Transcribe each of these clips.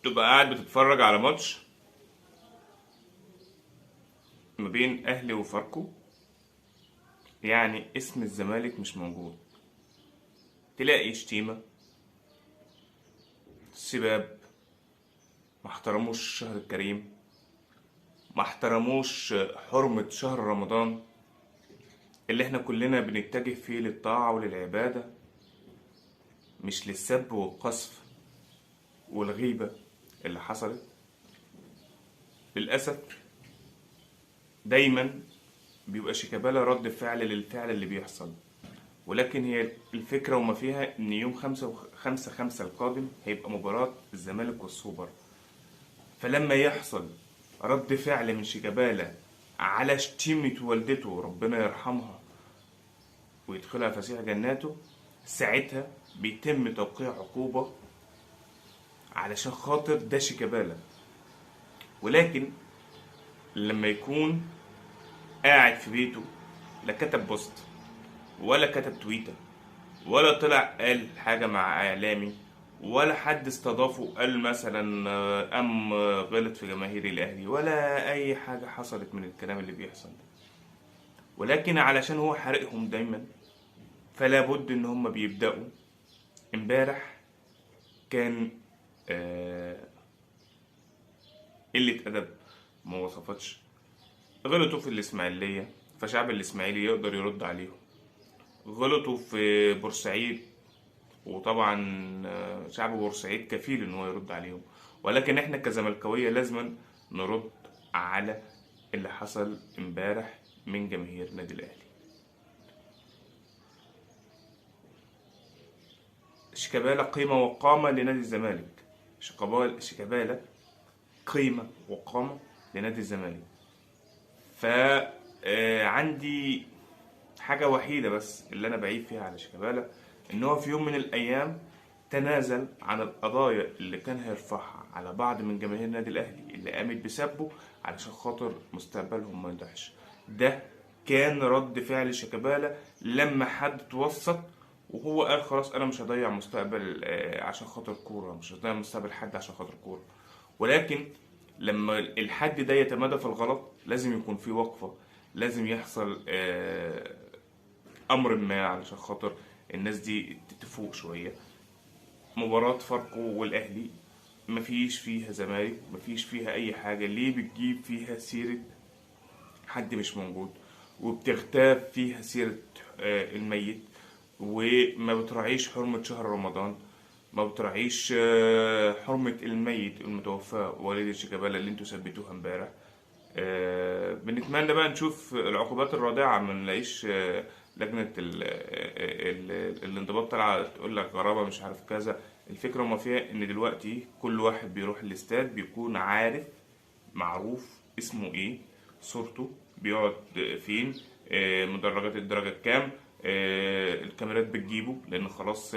تبقى قاعد بتتفرج على ماتش ما بين اهلي وفاركو، يعني اسم الزمالك مش موجود، تلاقي شتيمة، سباب، ما احترموش الشهر الكريم، ما احترموش حرمة شهر رمضان اللي احنا كلنا بنتجه فيه للطاعة وللعبادة، مش للسب والقذف والغيبة اللي حصلت. للأسف دايما بيبقى شيكابالا رد فعل للفعل اللي بيحصل، ولكن هي الفكرة وما فيها إن يوم 5/5 القادم هيبقى مباراة الزمالك والسوبر. فلما يحصل رد فعل من شيكابالا على شتيمة والدته ربنا يرحمها ويدخلها فسيح جناته، ساعتها بيتم توقيع عقوبة علشان خاطر ده شيكابالا. ولكن لما يكون قاعد في بيته، لا كتب بوست ولا كتب تويتر ولا طلع قال حاجة مع إعلامي ولا حد استضافه قال مثلا غلط في جماهير الأهلي ولا أي حاجة حصلت من الكلام اللي بيحصل ده، ولكن علشان هو حارقهم دايما فلا بد إن هم بيبدأوا. امبارح كان قلة أدب ما وصفتش. غلطوا في الإسماعيلية فشعب الإسماعيلي يقدر يرد عليهم، غلطوا في بورسعيد وطبعا شعب بورسعيد كفيل ان هو يرد عليهم، ولكن احنا كزملكاويه لازم نرد على اللي حصل امبارح من جماهير نادي الاهلي. شيكابالا قيمه وقامه لنادي الزمالك، شيكابالا قيمه وقامه لنادي الزمالك. عندي حاجة وحيدة بس اللي أنا بعيب فيها على شيكابالا، إن هو في يوم من الأيام تنازل عن القضايا اللي كان هيرفعها على بعض من جماهير النادي الأهلي اللي قامت بسبه علشان خاطر مستقبلهم ما يضيعش. ده كان رد فعل شيكابالا لما حد توسط وهو قال خلاص أنا مش هضيع مستقبل عشان خاطر كورة، مش هضيع مستقبل حد عشان خاطر كورة. ولكن لما الحد ده يتمادى في الغلط لازم يكون في وقفة، لازم يحصل امر ما علشان خاطر الناس دي تفوق شويه. مباراه فاركو والاهلي مفيش فيها زمالك، مفيش فيها اي حاجه، ليه بتجيب فيها سيره حد مش موجود وبتغتاب فيها سيره الميت وما بتراعيش حرمه شهر رمضان، ما بتراعيش حرمه الميت المتوفى والد شيكابالا اللي انتوا ثبتوها امبارح. بنتمنى بقى نشوف العقوبات الرادعة، ما نلاقيش لجنة الانضباط طالعة تقول لك غرامة مش عارف كذا. الفكرة ما فيها ان دلوقتي كل واحد بيروح الاستاد بيكون عارف معروف اسمه ايه، صورته، بيقعد فين، مدرجات الدرجة كام، الكاميرات بتجيبه لان خلاص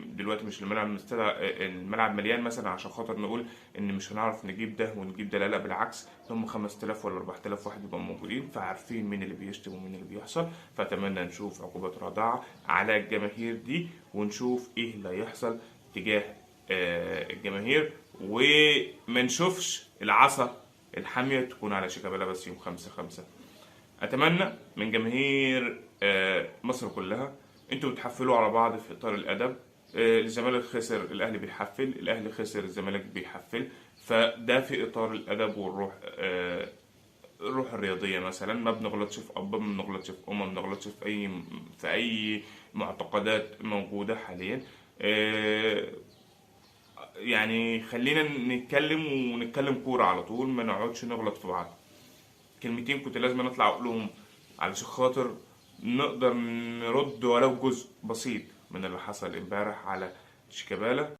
دلوقتي مش الملعب الملعب مليان مثلا عشان خاطر نقول ان مش هنعرف نجيب ده ونجيب ده، لا لا بالعكس، هم 5000 ولا 4000 واحد يبقوا موجودين فعارفين مين اللي بيشتم ومين اللي بيحصل. فاتمنى نشوف عقوبات رادعة على الجماهير دي ونشوف ايه اللي هيحصل تجاه الجماهير، وما نشوفش العصا الحامية تكون على شيكابالا بس يوم 5/5. اتمنى من جماهير مصر كلها انتوا بتحفلوا على بعض في اطار الادب. الزمالك خسر الاهلي بيحفل، الاهلي خسر الزمالك بيحفل، فده في اطار الادب والروح الروح الرياضيه. مثلا ما بنغلطش في اب، ما بنغلطش في ام، ما بنغلطش في اي معتقدات موجوده حاليا. يعني خلينا نتكلم ونتكلم كوره على طول، ما نقعدش نغلط في بعض. كلمتين كنت لازم اطلع اقولهم علشان خاطر نقدر نرد ولو جزء بسيط من اللي حصل امبارح على شيكابالا.